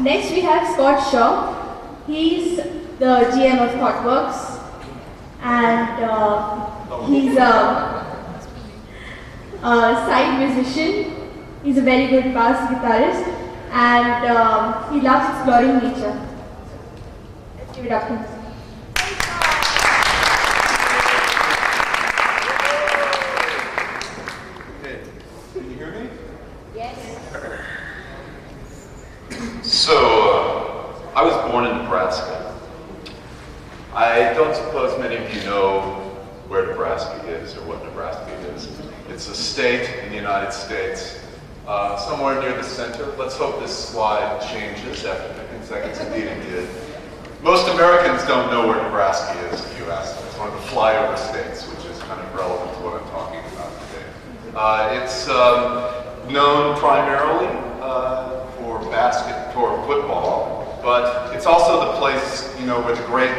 Next we have Scott Shaw. He's the GM of ThoughtWorks, and he's a side musician. He's a very good bass guitarist, and he loves exploring nature. Let's give it up to him. Okay, can you hear me? Yes. So, I was born in Nebraska. I don't suppose many of you know where Nebraska is or what Nebraska is. It's a state in the United States, somewhere near the center. Let's hope this slide changes after 15 seconds. Indeed it did. Most Americans don't know where Nebraska is, if you ask them. It's one of the flyover states, which is kind of relevant to what I'm talking about today. It's known primarily for football, but it's also the place, you know, where the great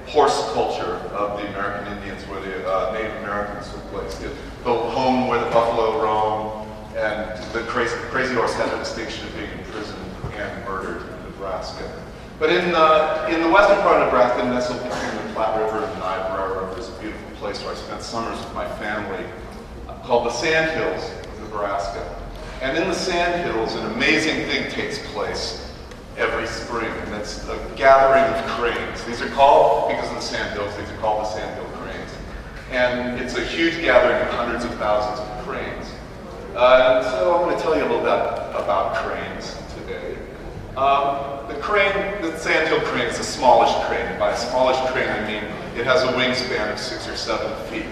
horse culture of the American Indians, where the Native Americans took place. The home where the buffalo roam, and the crazy horse had the distinction of being imprisoned and murdered in Nebraska. But in the western part of Nebraska, nestled between the Platte River and the Niobrara River, is a beautiful place where I spent summers with my family, called the Sand Hills of Nebraska. And in the Sand Hills, an amazing thing takes place every spring, and it's a gathering of cranes. These are called, because of the Sand Hills, these are called the Sand Hill Cranes. And it's a huge gathering of hundreds of thousands of cranes. And so I'm going to tell you a little bit about cranes today. The Sand Hill crane is a smallish crane, and by a smallish crane I mean it has a wingspan of 6 or 7 feet.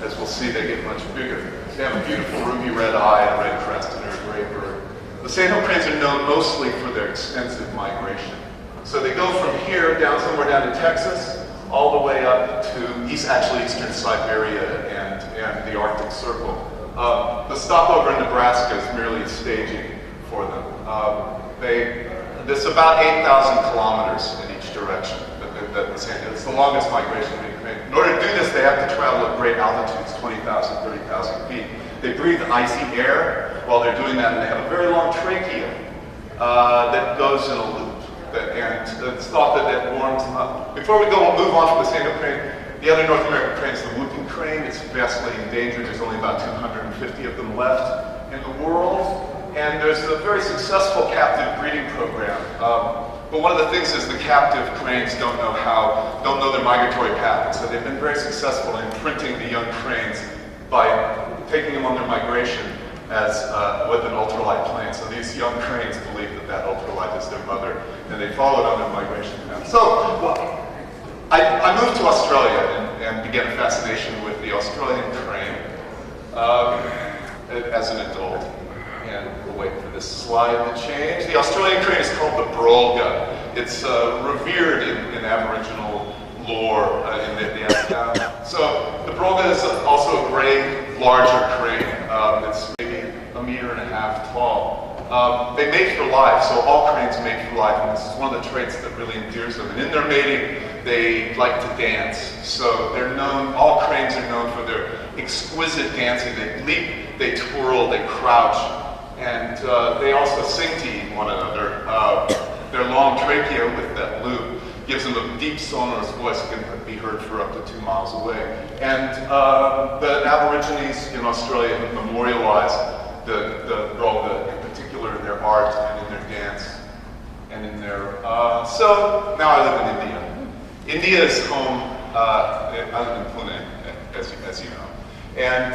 As we'll see, they get much bigger. They have a beautiful ruby red eye, a red crest, and they're a gray bird. The Sand Hill cranes are known mostly for their extensive migration. So they go from here somewhere down to Texas, all the way up to eastern Siberia and the Arctic Circle. The stopover in Nebraska is merely a staging for them. There's about 8,000 kilometers in each direction. It's the longest migration of any crane. In order to do this, they have to travel at great altitudes, 20,000, 30,000 feet. They breathe icy air while they're doing that, and they have a very long trachea that goes in a loop. And it's thought that it warms them up. Before we move on from the Sand Hill crane, the other North American crane is the whooping crane. It's vastly endangered. There's only about 250 of them left in the world. And there's a very successful captive breeding program. But one of the things is the captive cranes don't know their migratory path. And so they've been very successful in imprinting the young cranes by taking them on their migration with an ultralight plane. So these young cranes believe that ultralight is their mother, and they follow it on their migration path. So I moved to Australia and began a fascination with the Australian crane as an adult. And we'll wait for this slide to change. The Australian crane is called the Brolga. It's revered in Aboriginal lore in the So the Brolga is also a gray, larger crane. It's maybe 1.5 meters tall. They mate for life, so all cranes mate for life, and this is one of the traits that really endears them. And in their mating, they like to dance. So all cranes are known for their exquisite dancing. They leap, they twirl, they crouch, and they also sing to one another. Their long trachea with that loop gives them a deep sonorous voice that can be heard for up to 2 miles away. And the Aborigines in Australia have memorialized the Brolga, in particular in their art and in their dance and in their... So now I live in India. India is home, I live in Pune, as you know. And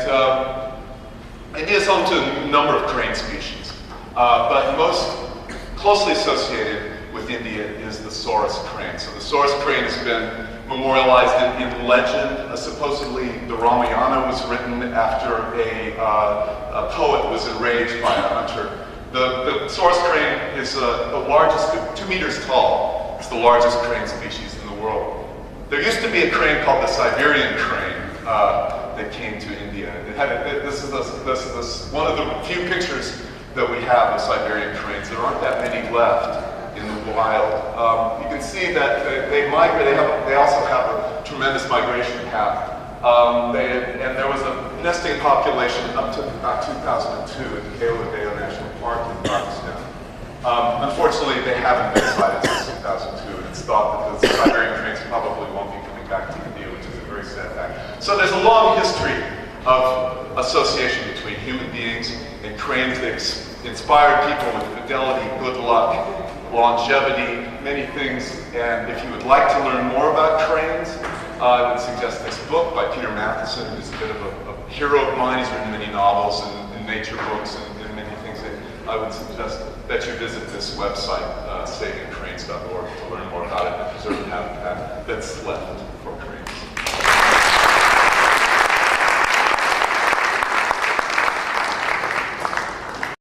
India is home to a number of crane species, but most closely associated with India is the Saurus crane. So the Saurus crane has been memorialized in legend. Supposedly the Ramayana was written after a poet was enraged by a hunter. The Saurus crane is the largest, 2 meters tall. It's the largest crane species in the world. There used to be a crane called the Siberian crane that came to India. This is one of the few pictures that we have of Siberian cranes. There aren't that many left in the wild. You can see that they migrate. They also have a tremendous migration path. And there was a nesting population up to about 2002 in the Kela National Park in Pakistan. Unfortunately, unfortunately, they haven't been sighted since 2002, and it's thought that the Siberian cranes probably won't be coming back to India, which is a very sad fact. So there's a long history of association between human beings and cranes that inspired people with fidelity, good luck, longevity, many things. And if you would like to learn more about cranes, I would suggest this book by Peter Matheson, who's a bit of a hero of mine. He's written many novels and nature books and many things. And I would suggest that you visit this website, savingcranes.org, to learn more about it and preserve the habitat that's left.